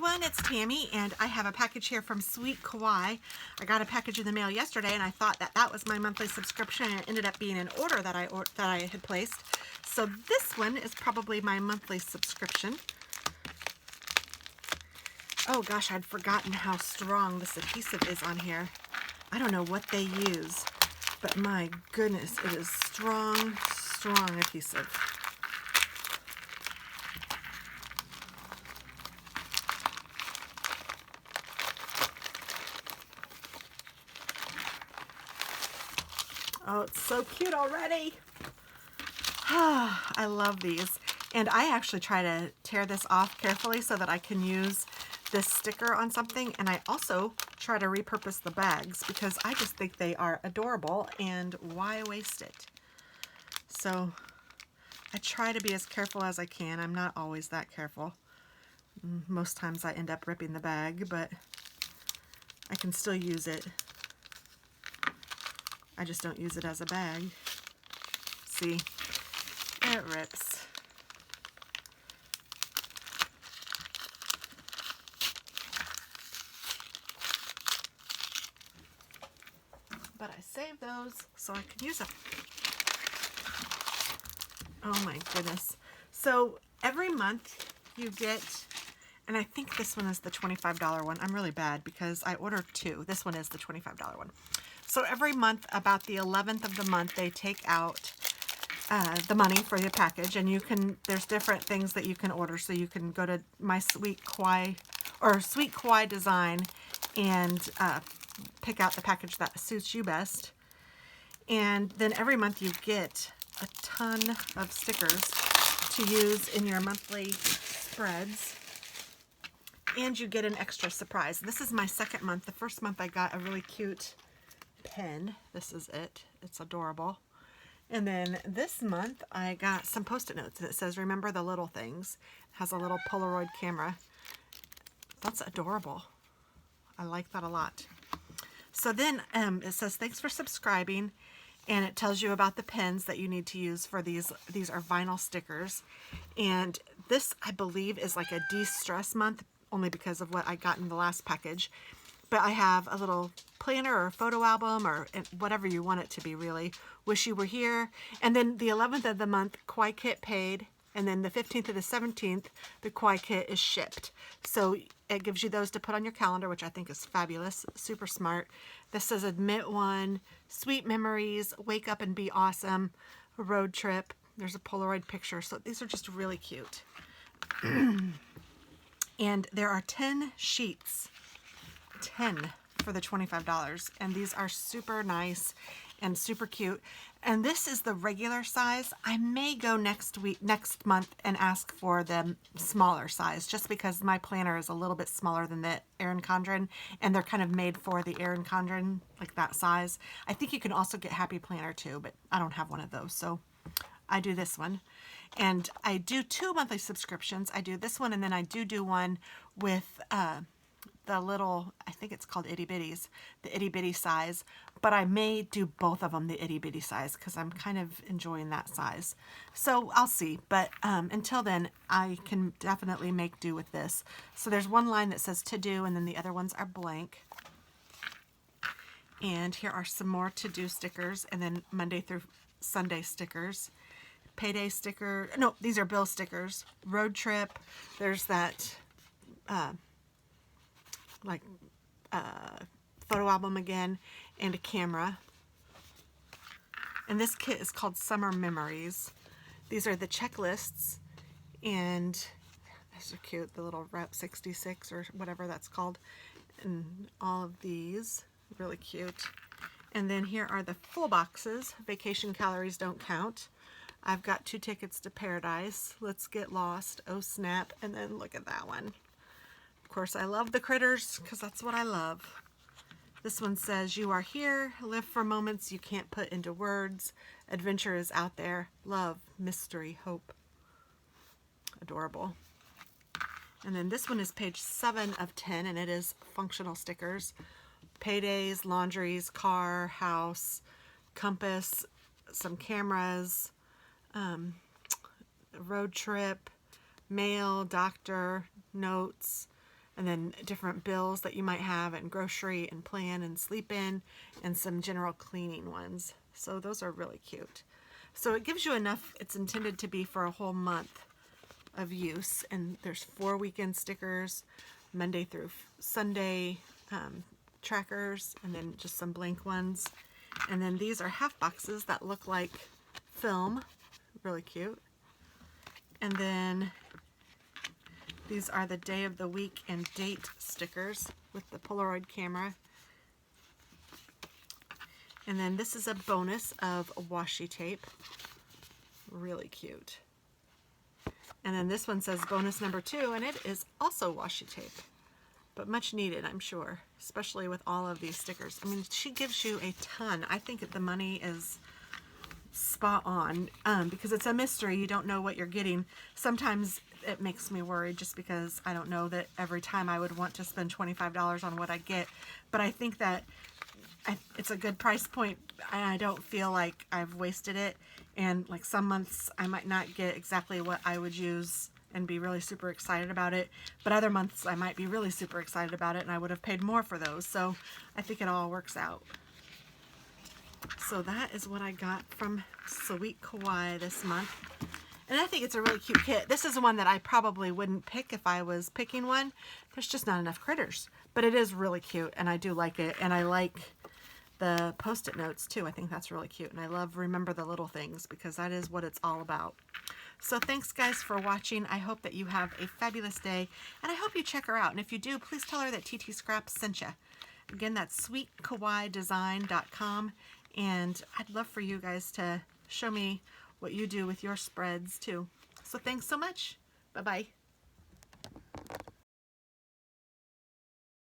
everyone, it's Tammy, and I have a package here from Sweet Kawaii. I got a package in the mail yesterday, and I thought that was my monthly subscription, and it ended up being an order that I had placed. So this one is probably my monthly subscription. Oh gosh, I'd forgotten how strong this adhesive is on here. I don't know what they use, but my goodness, it is strong, strong adhesive. Oh, it's so cute already. I love these. And I actually try to tear this off carefully so that I can use this sticker on something. And I also try to repurpose the bags because I just think they are adorable and why waste it? So I try to be as careful as I can. I'm not always that careful. Most times I end up ripping the bag, but I can still use it. I just don't use it as a bag. See, it rips. But I saved those so I could use them. Oh my goodness. So every month you get, and I think this one is the $25 one. I'm really bad because I ordered two. This one is the $25 one. So every month, about the 11th of the month, they take out the money for your package, and you can, there's different things that you can order. So you can go to my Sweet Kawaii or Sweet Kawaii Design and pick out the package that suits you best. And then every month you get a ton of stickers to use in your monthly spreads. And you get an extra surprise. This is my second month. The first month I got a really cute pen. This is it. It's adorable. And then this month I got some Post-it notes that says remember the little things. It has a little Polaroid camera. That's adorable. I like that a lot. So then it says thanks for subscribing, and it tells you about the pens that you need to use for these. These are vinyl stickers, and this I believe is like a de-stress month only because of what I got in the last package. But I have a little planner or photo album or whatever you want it to be, really. Wish you were here. And then the 11th of the month, Kawaii Kit paid. And then the 15th to the 17th, the Kawaii Kit is shipped. So it gives you those to put on your calendar, which I think is fabulous. Super smart. This says admit one, sweet memories, wake up and be awesome, a road trip. There's a Polaroid picture. So these are just really cute. And there are 10 sheets. 10 for the $25, and these are super nice and super cute. And this is the regular size. I may go next month and ask for the smaller size, just because my planner is a little bit smaller than the Erin Condren, and they're kind of made for the Erin Condren, like that size. I think you can also get Happy Planner too, but I don't have one of those, so I do this one. And I do two monthly subscriptions. I do this one, and then I do one with the little, I think it's called itty bitties, the itty bitty size, but I may do both of them the itty bitty size because I'm kind of enjoying that size. So I'll see, but until then I can definitely make do with this. So there's one line that says to do, and then the other ones are blank. And here are some more to do stickers, and then Monday through Sunday stickers. Payday sticker, no, these are bill stickers. Road trip, there's that photo album again, and a camera. And this kit is called Summer Memories. These are the checklists, and these are cute, the little Route 66 or whatever that's called, and all of these, really cute. And then here are the full boxes. Vacation calories don't count. I've got 2 tickets to paradise, Let's Get Lost, Oh Snap, and then look at that one. Of course, I love the critters because that's what I love. This one says, you are here, live for moments you can't put into words. Adventure is out there, love, mystery, hope. Adorable. And then this one is page 7 of 10, and it is functional stickers. Paydays, laundries, car, house, compass, some cameras, road trip, mail, doctor, notes, and then different bills that you might have, and grocery and plan and sleep in, and some general cleaning ones. So those are really cute. So it gives you enough. It's intended to be for a whole month of use, and there's 4 weekend stickers, Monday through Sunday trackers, and then just some blank ones. And then these are half boxes that look like film, really cute. And then these are the day of the week and date stickers with the Polaroid camera. And then this is a bonus of washi tape, really cute. And then this one says bonus number 2, and it is also washi tape, but much needed, I'm sure, especially with all of these stickers. I mean, she gives you a ton. I think the money is spot on, because it's a mystery. You don't know what you're getting. Sometimes it makes me worried just because I don't know that every time I would want to spend $25 on what I get, but I think that it's a good price point, and I don't feel like I've wasted it. And like some months I might not get exactly what I would use and be really super excited about it, but other months I might be really super excited about it and I would have paid more for those. So I think it all works out. So that is what I got from Sweet Kawaii this month. And I think it's a really cute kit. This is one that I probably wouldn't pick if I was picking one. There's just not enough critters. But it is really cute, and I do like it. And I like the Post-it notes too. I think that's really cute. And I love Remember the Little Things, because that is what it's all about. So thanks guys for watching. I hope that you have a fabulous day, and I hope you check her out. And if you do, please tell her that TT.Scraps sent you. Again, that's sweetkawaiidesign.com. And I'd love for you guys to show me what you do with your spreads too. So thanks so much. Bye-bye.